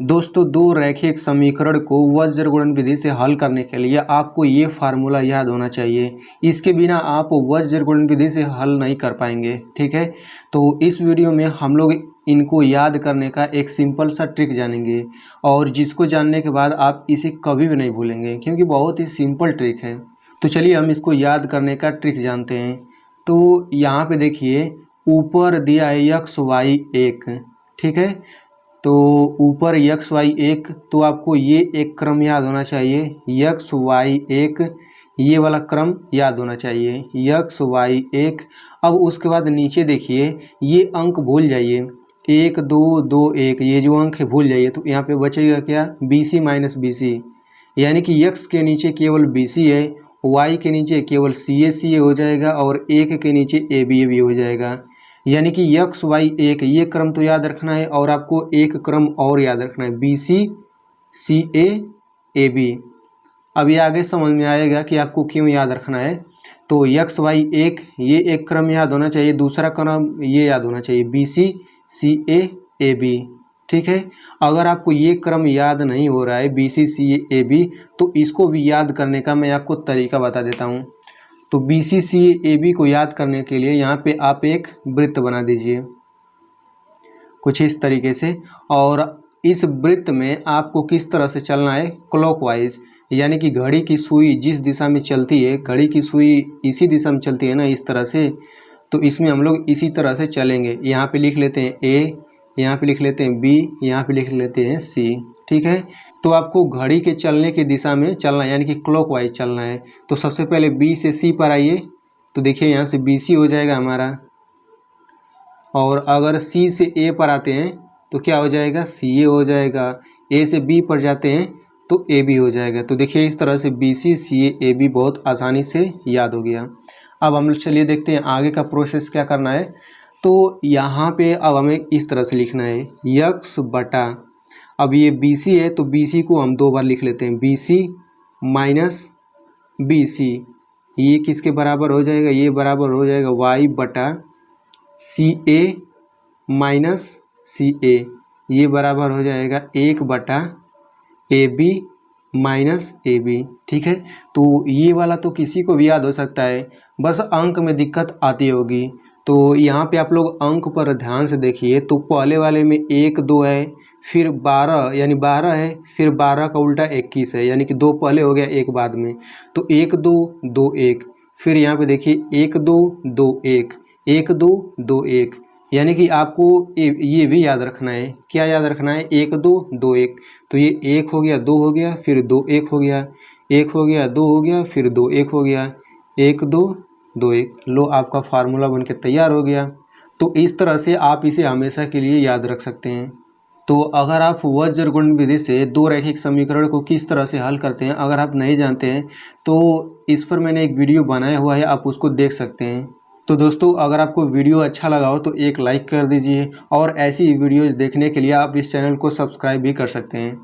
दोस्तों, दो रैखिक समीकरण को वज्रगुणन विधि से हल करने के लिए आपको ये फार्मूला याद होना चाहिए। इसके बिना आप वज्रगुणन विधि से हल नहीं कर पाएंगे। ठीक है, तो इस वीडियो में हम लोग इनको याद करने का एक सिंपल सा ट्रिक जानेंगे और जिसको जानने के बाद आप इसे कभी भी नहीं भूलेंगे, क्योंकि बहुत ही सिंपल ट्रिक है। तो चलिए हम इसको याद करने का ट्रिक जानते हैं। तो यहाँ पे देखिए, ऊपर दिया है यक्स वाई एक। ठीक है, तो ऊपर यक्स वाई एक, तो आपको ये एक क्रम याद होना चाहिए, यक्स वाई एक, ये वाला क्रम याद होना चाहिए, यक्स वाई एक। अब उसके बाद नीचे देखिए, ये अंक भूल जाइए, एक दो दो एक, ये जो अंक है भूल जाइए। तो यहाँ पे बचेगा क्या, B C minus B C, यानी कि यक्स के नीचे केवल बी सी है, वाई के नीचे केवल सी ए हो जाएगा और एक के नीचे ए बी हो जाएगा। यानी कि यक्स वाई एक, ये क्रम तो याद रखना है और आपको एक क्रम और याद रखना है, B C C A B. अब ये आगे समझ में आएगा कि आपको क्यों याद रखना है। तो यक्स वाई एक, ये एक क्रम याद होना चाहिए, दूसरा क्रम ये याद होना चाहिए, बी सी ए बी। ठीक है, अगर आपको ये क्रम याद नहीं हो रहा है, बी सी ए बी, तो इसको भी याद करने का मैं आपको तरीका बता देता हूँ। तो बी सी ए बी को याद करने के लिए यहाँ पे आप एक वृत्त बना दीजिए कुछ इस तरीके से, और इस वृत्त में आपको किस तरह से चलना है, क्लॉकवाइज, यानी कि घड़ी की सुई जिस दिशा में चलती है, घड़ी की सुई इसी दिशा में चलती है ना, इस तरह से। तो इसमें हम लोग इसी तरह से चलेंगे। यहाँ पे लिख लेते हैं ए, यहाँ पे लिख लेते हैं बी, यहाँ पे लिख लेते हैं सी। ठीक है, तो आपको घड़ी के चलने की दिशा में चलना है, यानी कि क्लॉकवाइज चलना है। तो सबसे पहले बी से सी पर आइए, तो देखिए यहाँ से बी सी हो जाएगा हमारा, और अगर सी से ए पर आते हैं तो क्या हो जाएगा, सी ए हो जाएगा। ए से बी पर जाते हैं तो ए बी हो जाएगा। तो देखिए इस तरह से बी सी ए बी बहुत आसानी से याद हो गया। अब हम चलिए देखते हैं आगे का प्रोसेस क्या करना है। तो यहाँ पे अब हमें इस तरह से लिखना है, यक्स बटा, अब ये बी सी है तो बी सी को हम दो बार लिख लेते हैं, B C minus B C, ये किसके बराबर हो जाएगा, ये बराबर हो जाएगा वाई बटा सी ए माइनस सी ए, ये बराबर हो जाएगा एक बटा A B minus A B. ठीक है, तो ये वाला तो किसी को भी याद हो सकता है, बस अंक में दिक्कत आती होगी। तो यहाँ पे आप लोग अंक पर ध्यान से देखिए, तो पहले वाले में एक दो है, फिर 12 यानी 12 है, फिर 12 का उल्टा 21 है, यानी कि दो पहले हो गया एक बाद में, तो एक दो दो एक। फिर यहाँ पे देखिए एक दो दो एक, एक दो दो एक, यानी कि आपको ये भी याद रखना है, क्या याद रखना है, एक दो दो एक। तो ये एक हो गया, दो हो गया, फिर दो एक हो गया, एक हो गया, दो हो गया, फिर दो एक हो गया, एक दो दो एक। लो आपका फार्मूला बनके तैयार हो गया। तो इस तरह से आप इसे हमेशा के लिए याद रख सकते हैं। तो अगर आप वज्रगुणन विधि से दो रैखिक समीकरण को किस तरह से हल करते हैं अगर आप नहीं जानते हैं, तो इस पर मैंने एक वीडियो बनाया हुआ है, आप उसको देख सकते हैं। तो दोस्तों, अगर आपको वीडियो अच्छा लगा हो तो एक लाइक कर दीजिए, और ऐसी वीडियोज़ देखने के लिए आप इस चैनल को सब्सक्राइब भी कर सकते हैं।